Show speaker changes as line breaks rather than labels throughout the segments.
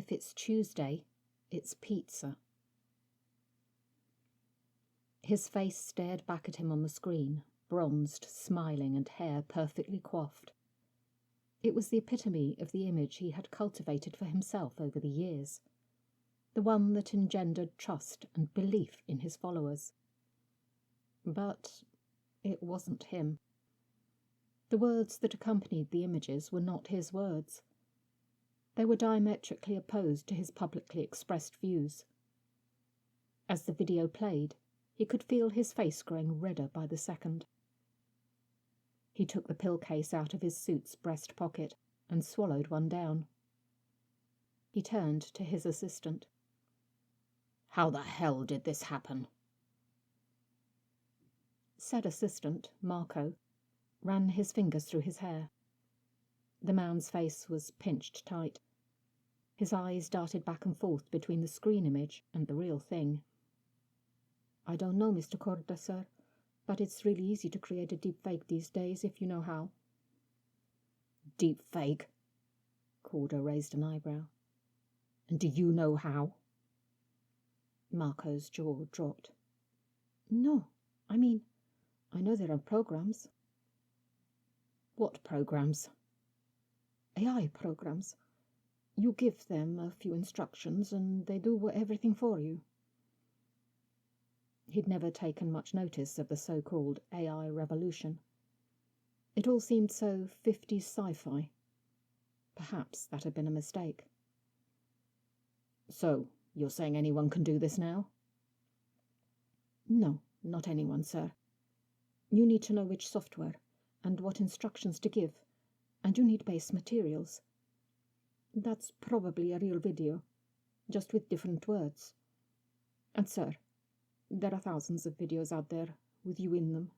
if it's Tuesday, it's pizza. His face stared back at him on the screen, bronzed, smiling, and hair perfectly coiffed. It was the epitome of the image he had cultivated for himself over the years, the one that engendered trust and belief in his followers. But it wasn't him. The words that accompanied the images were not his words. They were diametrically opposed to his publicly expressed views. As the video played, he could feel his face growing redder by the second. He took the pill case out of his suit's breast pocket and swallowed one down. He turned to his assistant. "How the hell did this happen?" Said assistant, Marco, ran his fingers through his hair. The man's face was pinched tight. His eyes darted back and forth between the screen image and the real thing. "I don't know, Mr. Korda, sir, but it's really easy to create a deepfake these days if you know how." "Deepfake?" Korda raised an eyebrow. "And do you know how?" Marco's jaw dropped. "No, I mean, I know there are programs." "What programs?" "AI programs. You give them a few instructions and they do everything for you." He'd never taken much notice of the so-called AI revolution. It all seemed so 50s sci-fi. Perhaps that had been a mistake. "So, you're saying anyone can do this now?" "No, not anyone, sir. You need to know which software and what instructions to give, and you need base materials. That's probably a real video, just with different words. And, sir, there are thousands of videos out there with you in them,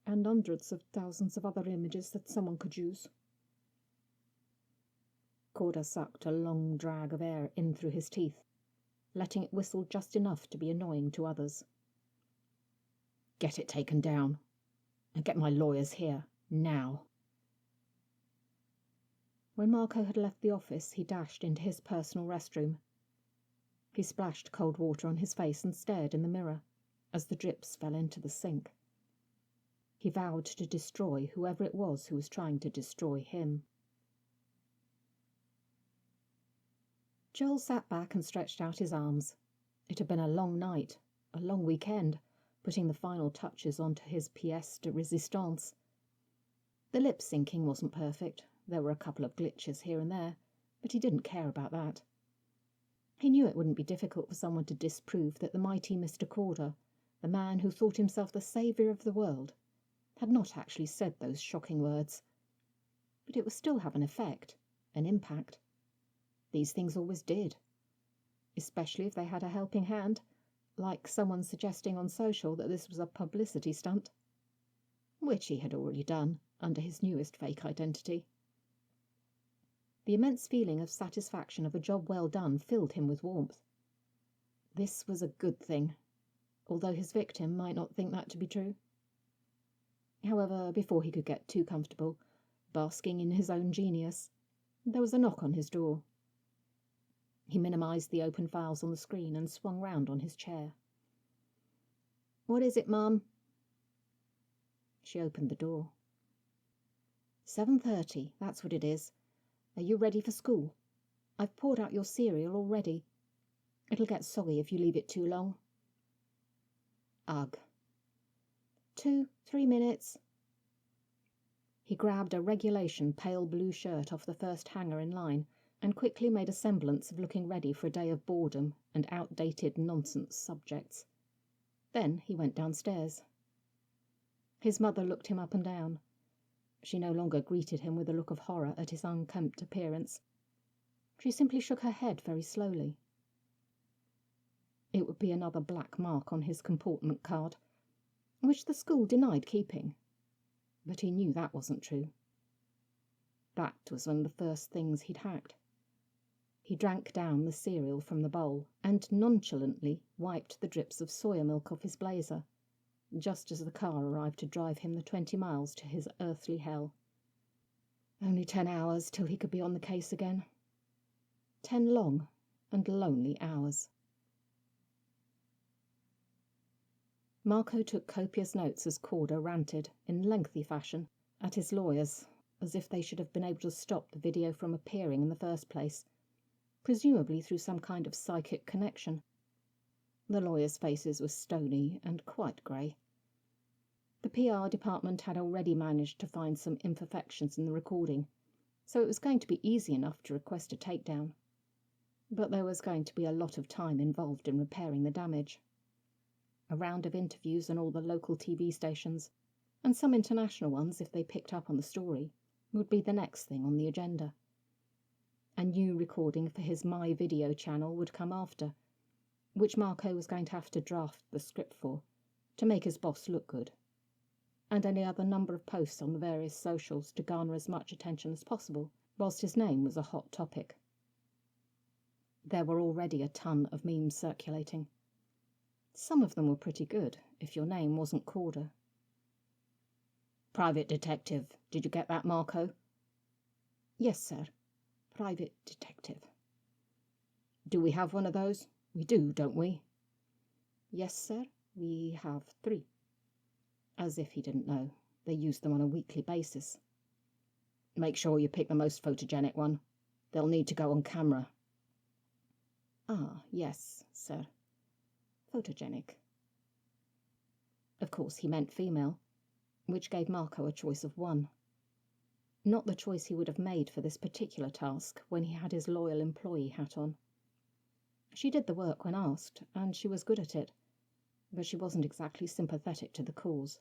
and hundreds of thousands of other images that someone could use." Korda sucked a long drag of air in through his teeth, letting it whistle just enough to be annoying to others. "Get it taken down. And get my lawyers here, now." When Marco had left the office, he dashed into his personal restroom. He splashed cold water on his face and stared in the mirror as the drips fell into the sink. He vowed to destroy whoever it was who was trying to destroy him. Joel sat back and stretched out his arms. It had been a long night, a long weekend, putting the final touches onto his pièce de résistance. The lip-syncing wasn't perfect. There were a couple of glitches here and there, but he didn't care about that. He knew it wouldn't be difficult for someone to disprove that the mighty Mr. Korda, the man who thought himself the saviour of the world, had not actually said those shocking words. But it would still have an effect, an impact. These things always did, especially if they had a helping hand, like someone suggesting on social that this was a publicity stunt, which he had already done under his newest fake identity. The immense feeling of satisfaction of a job well done filled him with warmth. This was a good thing, although his victim might not think that to be true. However, before he could get too comfortable, basking in his own genius, there was a knock on his door. He minimized the open files on the screen and swung round on his chair. "What is it, Mum?" She opened the door. 7:30, that's what it is. Are you ready for school? I've poured out your cereal already. It'll get soggy if you leave it too long." "Ugh." 2-3 minutes. He grabbed a regulation pale blue shirt off the first hanger in line and quickly made a semblance of looking ready for a day of boredom and outdated nonsense subjects. Then he went downstairs. His mother looked him up and down. She no longer greeted him with a look of horror at his unkempt appearance. She simply shook her head very slowly. It would be another black mark on his comportment card, which the school denied keeping. But he knew that wasn't true. That was one of the first things he'd hacked. He drank down the cereal from the bowl and nonchalantly wiped the drips of soya milk off his blazer, just as the car arrived to drive him the 20 miles to his earthly hell. Only 10 hours till he could be on the case again. 10 long and lonely hours. Marco took copious notes as Corder ranted, in lengthy fashion, at his lawyers, as if they should have been able to stop the video from appearing in the first place, presumably through some kind of psychic connection. The lawyers' faces were stony and quite grey. The PR department had already managed to find some imperfections in the recording, so it was going to be easy enough to request a takedown. But there was going to be a lot of time involved in repairing the damage. A round of interviews on all the local TV stations, and some international ones if they picked up on the story, would be the next thing on the agenda. A new recording for his My Video channel would come after, which Marco was going to have to draft the script for, to make his boss look good, and any other number of posts on the various socials to garner as much attention as possible, whilst his name was a hot topic. There were already a ton of memes circulating. Some of them were pretty good, if your name wasn't Corder. "Private detective. Did you get that, Marco?" "Yes, sir. Private detective." "Do we have one of those? We do, don't we?" "Yes, sir. We have 3. As if he didn't know. They use them on a weekly basis. "Make sure you pick the most photogenic one. They'll need to go on camera." "Ah, yes, sir. Photogenic." Of course, he meant female, which gave Marco a choice of 1. Not the choice he would have made for this particular task when he had his loyal employee hat on. She did the work when asked, and she was good at it, but she wasn't exactly sympathetic to the cause.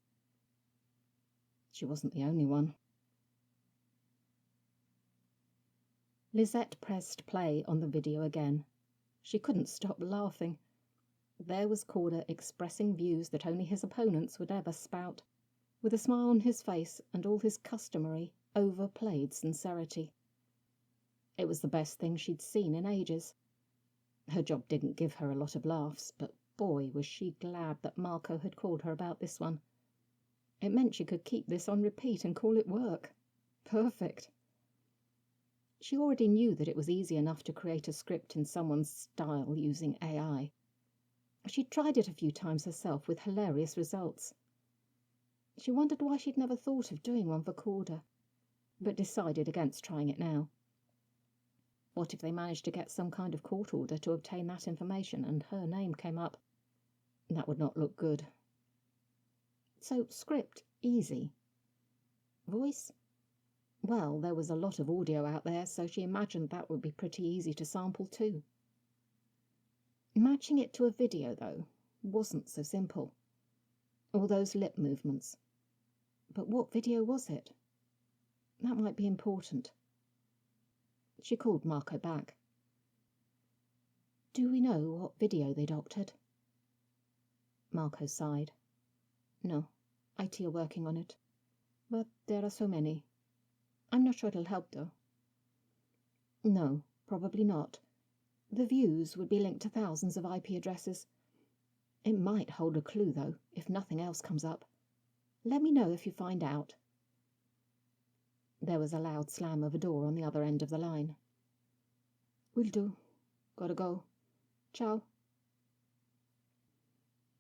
She wasn't the only one. Lisette pressed play on the video again. She couldn't stop laughing. There was Corder expressing views that only his opponents would ever spout, with a smile on his face and all his customary, overplayed sincerity. It was the best thing she'd seen in ages. Her job didn't give her a lot of laughs, but boy was she glad that Marco had called her about this one. It meant she could keep this on repeat and call it work. Perfect. She already knew that it was easy enough to create a script in someone's style using AI. She'd tried it a few times herself with hilarious results. She wondered why she'd never thought of doing one for Corder, but decided against trying it now. What if they managed to get some kind of court order to obtain that information and her name came up? That would not look good. So script, easy. Voice? Well, there was a lot of audio out there, so she imagined that would be pretty easy to sample too. Matching it to a video, though, wasn't so simple. All those lip movements. But what video was it? That might be important. She called Marco back. "Do we know what video they doctored?" Marco sighed. "No, IT are working on it. But there are so many. I'm not sure it'll help, though." "No, probably not. The views would be linked to thousands of IP addresses. It might hold a clue, though, if nothing else comes up. Let me know if you find out." There was a loud slam of a door on the other end of the line. "Will do. Gotta go. Ciao."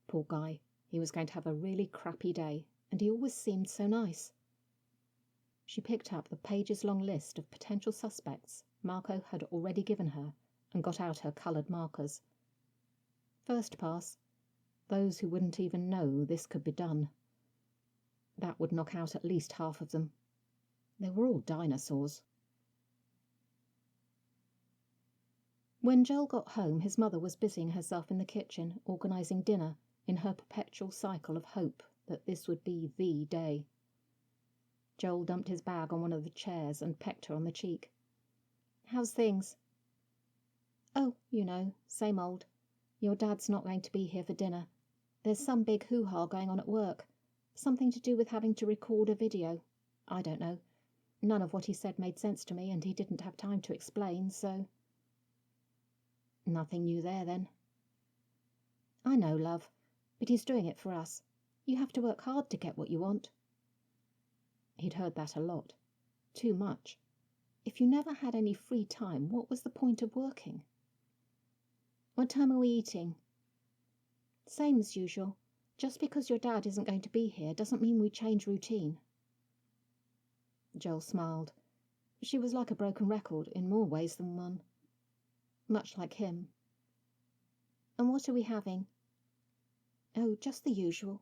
Poor guy. He was going to have a really crappy day, and he always seemed so nice. She picked up the pages-long list of potential suspects Marco had already given her and got out her coloured markers. First pass, those who wouldn't even know this could be done. That would knock out at least half of them. They were all dinosaurs. When Joel got home, his mother was busying herself in the kitchen, organising dinner, in her perpetual cycle of hope that this would be the day. Joel dumped his bag on one of the chairs and pecked her on the cheek. "How's things?" "Oh, you know, same old. Your dad's not going to be here for dinner. There's some big hoo-ha going on at work. Something to do with having to record a video. I don't know. None of what he said made sense to me, and he didn't have time to explain, so—" "Nothing new there, then?" "I know, love, but he's doing it for us. You have to work hard to get what you want." He'd heard that a lot. Too much. If you never had any free time, what was the point of working? What time are we eating? Same as usual. Just because your dad isn't going to be here doesn't mean we change routine. Joel smiled. She was like a broken record in more ways than one. Much like him. And what are we having? Oh, just the usual.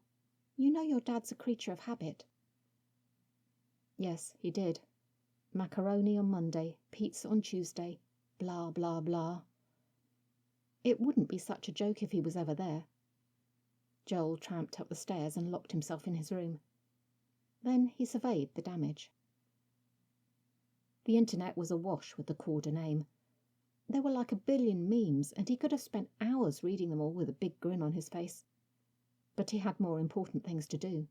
You know your dad's a creature of habit. Yes, he did. Macaroni on Monday, pizza on Tuesday, blah, blah, blah. It wouldn't be such a joke if he was ever there. Joel tramped up the stairs and locked himself in his room. Then he surveyed the damage. The internet was awash with the Korda name. There were like a billion memes, and he could have spent hours reading them all with a big grin on his face. But he had more important things to do.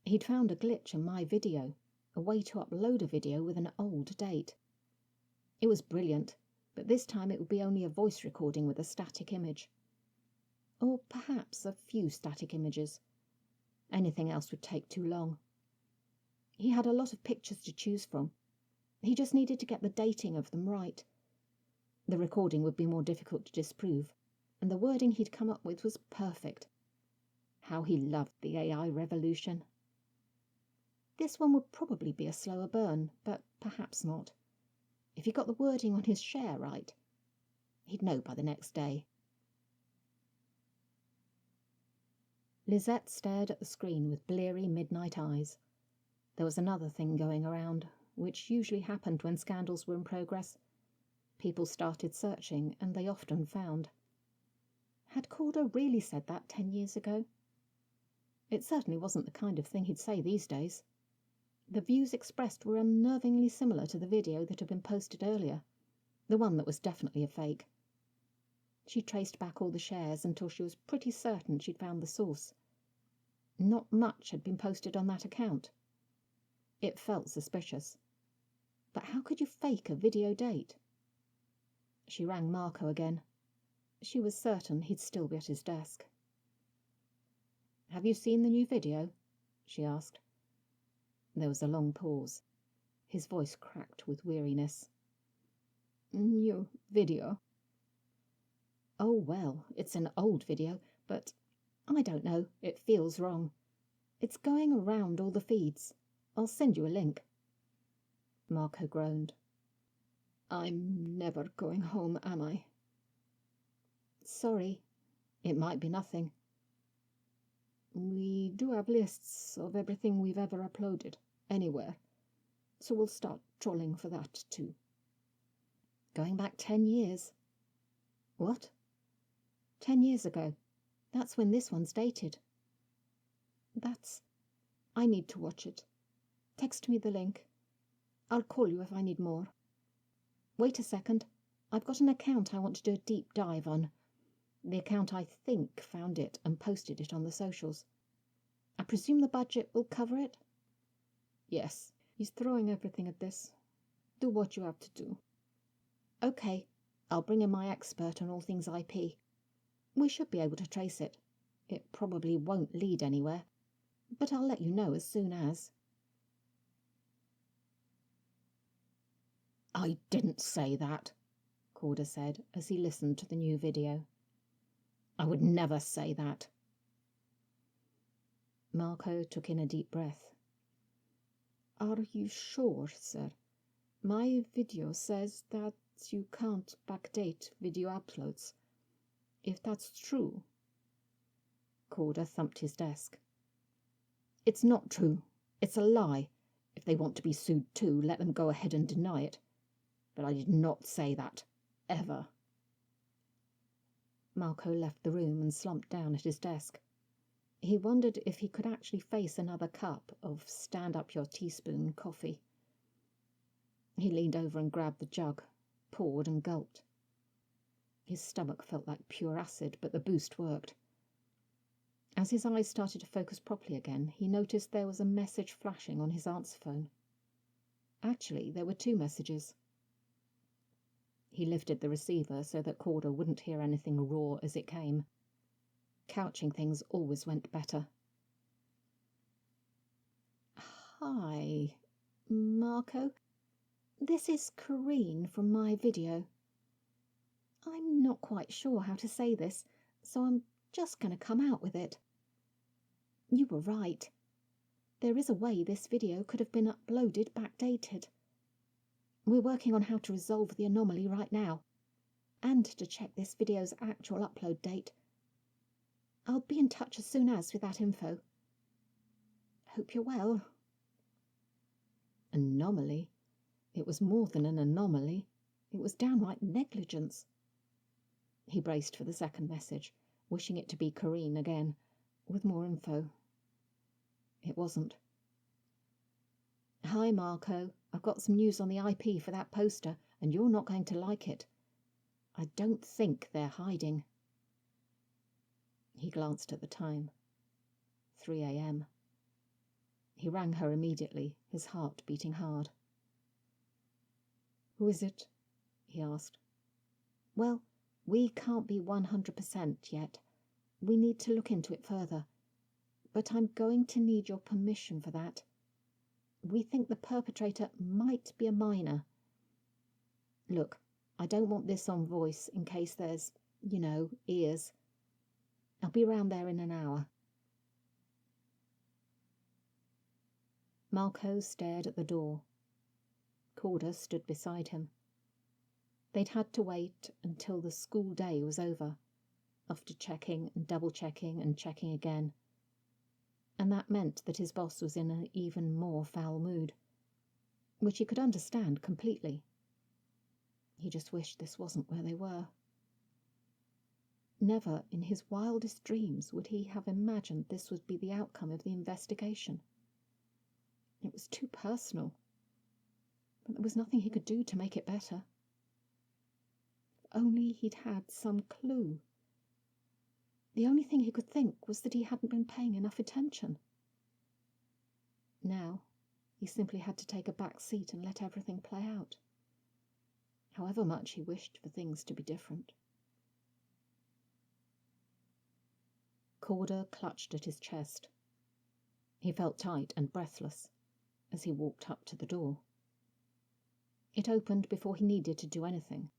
He'd found a glitch in My Video, a way to upload a video with an old date. It was brilliant, but this time it would be only a voice recording with a static image. Or perhaps a few static images. Anything else would take too long. He had a lot of pictures to choose from. He just needed to get the dating of them right. The recording would be more difficult to disprove, and the wording he'd come up with was perfect. How he loved the AI revolution. This one would probably be a slower burn, but perhaps not. If he got the wording on his share right, he'd know by the next day. Lisette stared at the screen with bleary midnight eyes. There was another thing going around, which usually happened when scandals were in progress. People started searching, and they often found. Had Korda really said that 10 years ago? It certainly wasn't the kind of thing he'd say these days. The views expressed were unnervingly similar to the video that had been posted earlier, the one that was definitely a fake. She traced back all the shares until she was pretty certain she'd found the source. Not much had been posted on that account. It felt suspicious. But how could you fake a video date? She rang Marco again. She was certain he'd still be at his desk. "Have you seen the new video?" she asked. There was a long pause. His voice cracked with weariness. "New video?" "Oh, well, it's an old video, but I don't know, it feels wrong. It's going around all the feeds. I'll send you a link." Marco groaned. "I'm never going home, am I?" "Sorry. It might be nothing." "We do have lists of everything we've ever uploaded, anywhere. So we'll start trolling for that, too." "Going back 10 years." "What?" 10 years ago. That's when this one's dated." I need to watch it. Text me the link. I'll call you if I need more." "Wait a second. I've got an account I want to do a deep dive on. The account I think found it and posted it on the socials. I presume the budget will cover it?" "Yes. He's throwing everything at this. Do what you have to do." "Okay. I'll bring in my expert on all things IP. We should be able to trace it. It probably won't lead anywhere, but I'll let you know as soon as." "I didn't say that," Korda said as he listened to the new video. "I would never say that." Marco took in a deep breath. "Are you sure, sir? My video says that you can't backdate video uploads. If that's true..." Korda thumped his desk. "It's not true. It's a lie. If they want to be sued too, let them go ahead and deny it. But I did not say that. Ever." Marco left the room and slumped down at his desk. He wondered if he could actually face another cup of stand-up-your-teaspoon coffee. He leaned over and grabbed the jug, poured and gulped. His stomach felt like pure acid, but the boost worked. As his eyes started to focus properly again, he noticed there was a message flashing on his answer phone. Actually, there were 2 messages. He lifted the receiver so that Korda wouldn't hear anything raw as it came. Couching things always went better. "Hi, Marco. This is Corrine from my video. I'm not quite sure how to say this, so I'm just going to come out with it. You were right. There is a way this video could have been uploaded backdated. We're working on how to resolve the anomaly right now, and to check this video's actual upload date. I'll be in touch as soon as with that info. Hope you're well. Anomaly? It was more than an anomaly. It was downright negligence. He braced for the second message, wishing it to be Corrine again, with more info. It wasn't. Hi, Marco. I've got some news on the IP for that poster, and you're not going to like it. I don't think they're hiding. He glanced at the time. 3 a.m. He rang her immediately, his heart beating hard. Who is it? He asked. Well, we can't be 100% yet. We need to look into it further. But I'm going to need your permission for that. We think the perpetrator might be a minor. Look, I don't want this on voice in case there's, ears. I'll be round there in an hour. Marco stared at the door. Corder stood beside him. They'd had to wait until the school day was over, after checking and double-checking and checking again. And that meant that his boss was in an even more foul mood, which he could understand completely. He just wished this wasn't where they were. Never in his wildest dreams would he have imagined this would be the outcome of the investigation. It was too personal, but there was nothing he could do to make it better. If only he'd had some clue. The only thing he could think was that he hadn't been paying enough attention. Now, he simply had to take a back seat and let everything play out, however much he wished for things to be different. Corder clutched at his chest. He felt tight and breathless as he walked up to the door. It opened before he needed to do anything.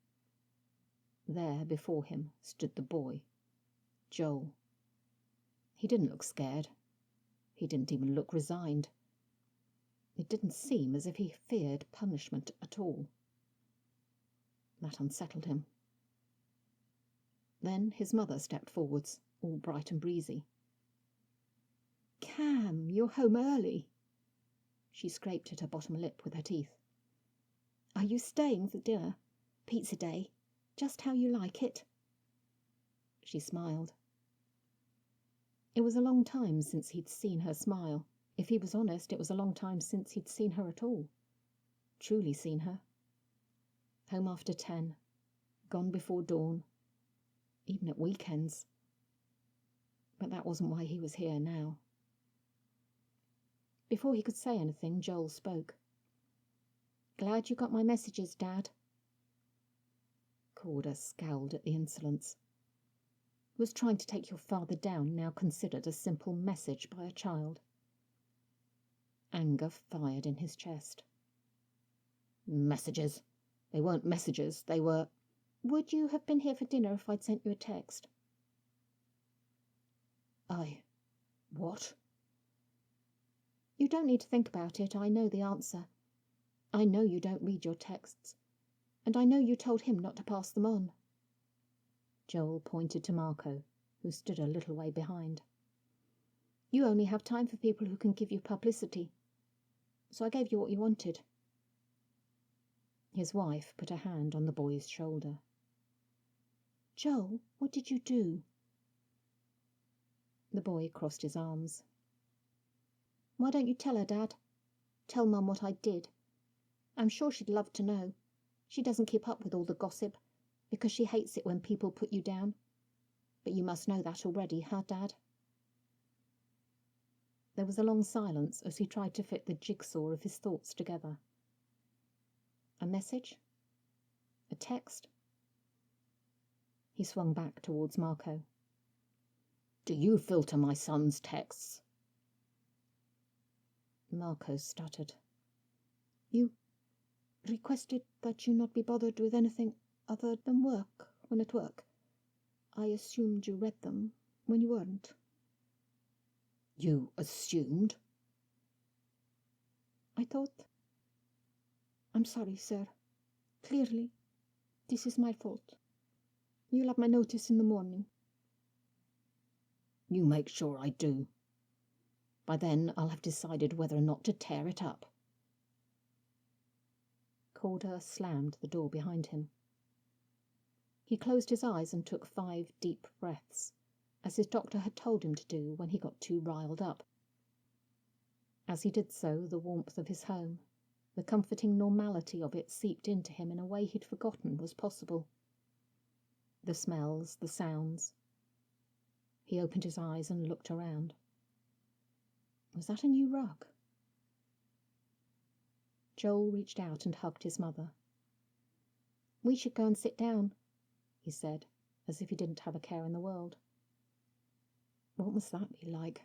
There before him stood the boy, Joel. He didn't look scared. He didn't even look resigned. It didn't seem as if he feared punishment at all. That unsettled him. Then his mother stepped forwards, all bright and breezy. "Cam, you're home early." She scraped at her bottom lip with her teeth. "Are you staying for dinner? Pizza day. Just how you like it." She smiled. It was a long time since he'd seen her smile. If he was honest, it was a long time since he'd seen her at all. Truly seen her. Home after 10. Gone before dawn. Even at weekends. But that wasn't why he was here now. Before he could say anything, Joel spoke. "Glad you got my messages, Dad." Corder scowled at the insolence. Was trying to take your father down now considered a simple message by a child? Anger fired in his chest. Messages? They weren't messages, they were... "Would you have been here for dinner if I'd sent you a text?" What? "You don't need to think about it. I know the answer. I know you don't read your texts. And I know you told him not to pass them on." Joel pointed to Marco, who stood a little way behind. "You only have time for people who can give you publicity. So I gave you what you wanted." His wife put a hand on the boy's shoulder. "Joel, what did you do?" The boy crossed his arms. "Why don't you tell her, Dad? Tell Mum what I did. I'm sure she'd love to know. She doesn't keep up with all the gossip, because she hates it when people put you down. But you must know that already, huh, Dad?" There was a long silence as he tried to fit the jigsaw of his thoughts together. A message? A text? He swung back towards Marco. "Do you filter my son's texts?" Marco stuttered. You requested that you not be bothered with anything other than work when at work. I assumed you read them when you weren't.
You assumed?
I thought. I'm sorry, sir. Clearly, this is my fault. You'll have my notice in the morning.
You make sure I do. By then, I'll have decided whether or not to tear it up.
Calder slammed the door behind him. He closed his eyes and took 5 deep breaths, as his doctor had told him to do when he got too riled up. As he did so, the warmth of his home, the comforting normality of it, seeped into him in a way he'd forgotten was possible. The smells, the sounds. He opened his eyes and looked around. Was that a new rug? Joel reached out and hugged his mother. We should go and sit down, he said, as if he didn't have a care in the world. What must that be like?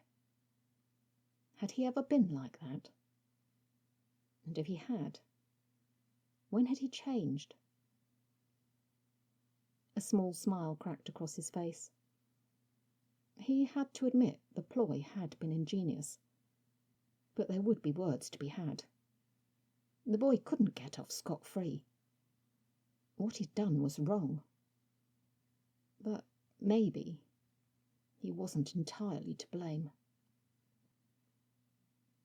Had he ever been like that? And if he had, when had he changed? A small smile cracked across his face. He had to admit the ploy had been ingenious. But there would be words to be had. The boy couldn't get off scot-free. What he'd done was wrong. But maybe he wasn't entirely to blame.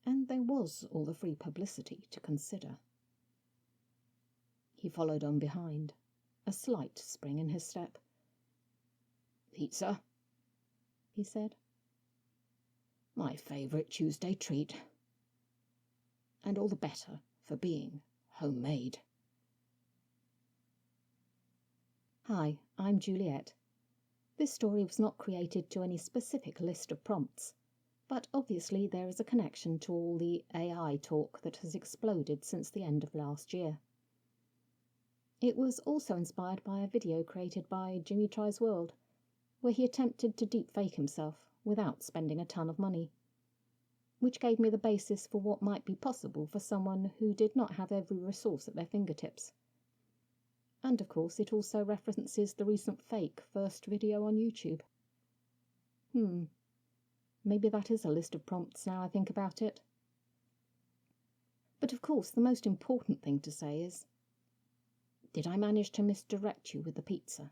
And there was all the free publicity to consider. He followed on behind, a slight spring in his step.
Pizza,
he said.
My favourite Tuesday treat. And all the better for being homemade.
Hi, I'm Juliet. This story was not created to any specific list of prompts, but obviously there is a connection to all the AI talk that has exploded since the end of last year. It was also inspired by a video created by Jimmy Tries World, where he attempted to deepfake himself without spending a ton of money, which gave me the basis for what might be possible for someone who did not have every resource at their fingertips. And of course it also references the recent fake first video on YouTube. Maybe that is a list of prompts now I think about it. But of course the most important thing to say is, did I manage to misdirect you with the pizza?